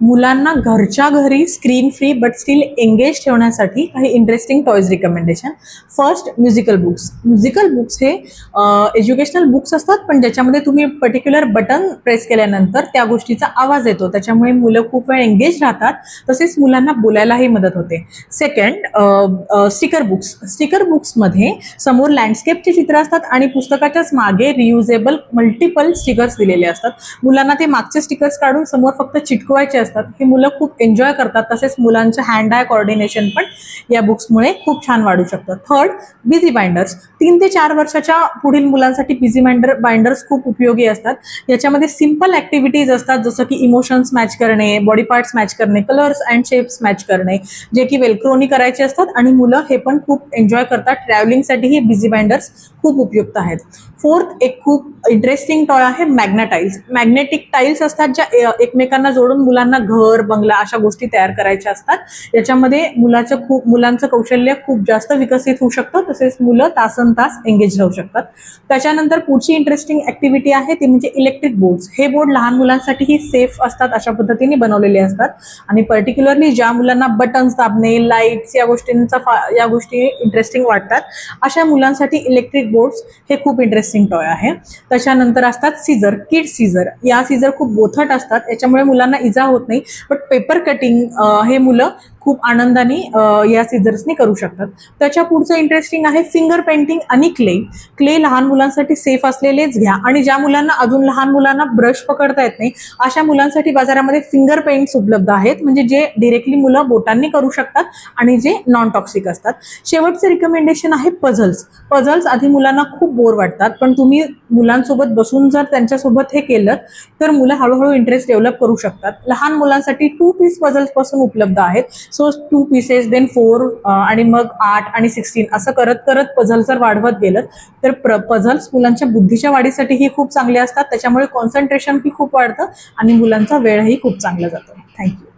मुलांना घरच्या घरी screen free but still engage ठेवण्यासाठी काही interesting toys recommendation. First, musical books हे एज्युकेशनल बुक्स असतात, पण ज्याच्यामध्ये तुम्ही पर्टिक्युलर बटन प्रेस केल्यानंतर त्या गोष्टीचा आवाज येतो, त्याच्यामुळे मुलं खूप वेळ एंगेज राहतात, तसेच मुलांना बोलायलाही मदत होते. सेकंड, स्टिकर बुक्समध्ये समोर लँडस्केपची चित्र असतात आणि पुस्तकाच्याच मागे रियुजेबल मल्टिपल स्टिकर्स दिलेले असतात. मुलांना ते मागचे स्टिकर्स काढून समोर फक्त चिटकवायचे असतात. हे मुलं खूप एन्जॉय करतात. तसेच मुलांचं हँड आय कोऑर्डिनेशन पण या बुक्समुळे खूप छान वाढू शकतं. Third, busy binders. 3 ते 4 वर्षाच्या पुढील मुलांसाठी बिझी बाइंडर्स खूप उपयोगी असतात. याच्यामध्ये सिम्पल ऍक्टिव्हिटीज असतात, जसं की इमोशन्स मॅच करणे, बॉडी पार्ट्स मॅच करणे, कलर्स अँड शेप्स मॅच करणे, जे की वेलक्रोनी करायचे असतात आणि मुलं हे पण खूप एन्जॉय करतात. ट्रॅव्हलिंगसाठी हे बिझी बाइंडर्स खूप उपयुक्त आहेत. फोर्थ, एक खूप इंटरेस्टिंग टॉय आहे मॅग्नेटाइल्स. मॅग्नेटिक टाईल्स असतात, ज्या एकमेकांना जोडून मुलांना घर, बंगला अशा गोष्टी तयार करायच्या असतात. याच्यामध्ये मुलांचं कौशल्य खूप जास्त विकसित होऊ शकतं, तसेच मुलं तासनतास एंगेज राहू शकतात. त्याच्यानंतर पुढची इंटरेस्टिंग ऍक्टिव्हिटी आहे ती म्हणजे इलेक्ट्रिक बोर्ड्स. हे बोर्ड लहान मुलांसाठीही सेफ असतात, अशा पद्धतीने बनवलेले असतात आणि पर्टिक्युलरली ज्या मुलांना बटन्स दाबणे, लाईट्स या गोष्टी इंटरेस्टिंग वाटतात, अशा मुलांसाठी इलेक्ट्रिक बोर्ड्स हे खूप इंटरेस्टिंग टॉय आहे. त्याच्यानंतर असतात किड सीझर. या सीझर खूप बोथट असतात, याच्यामुळे मुलांना इजा होत नाही, बट पेपर कटिंग हे मुलं खूप आनंदाने या सीझर्सनी करू शकतात. त्याच्या पुढचं इंटरेस्टिंग आहे फिंगर पेंटिंग आणि क्ले लहान मुलांसाठी सेफ असलेलेच घ्या आणि ज्या मुलांना अजून लहान मुलांना ब्रश पकडता येत नाही, अशा मुलांसाठी बाजारामध्ये फिंगर पेंट्स उपलब्ध आहेत, म्हणजे जे डिरेक्टली मुलं बोटांनी करू शकतात आणि जे नॉन टॉक्सिक असतात. शेवटचे रिकमेंडेशन आहे पझल्स. आधी मुलांना खूप बोर वाटतात, पण तुम्ही मुलांसोबत बसून जर त्यांच्यासोबत हे केलं तर मुलं हळूहळू इंटरेस्ट डेव्हलप करू शकतात. लहान मुलांसाठी 2 पीस पझल्स पासून उपलब्ध आहेत. सो 2 पीसेस, देन 4 आणि मग 8 आणि 16 असं करत करत पझल जर वाढवत गेलं तर पझल्स मुलांच्या बुद्धीच्या वाढीसाठीही खूप चांगले असतात. त्याच्यामुळे कॉन्सन्ट्रेशन ही खूप वाढतं आणि मुलांचा वेळही खूप चांगला जातो. थँक्यू.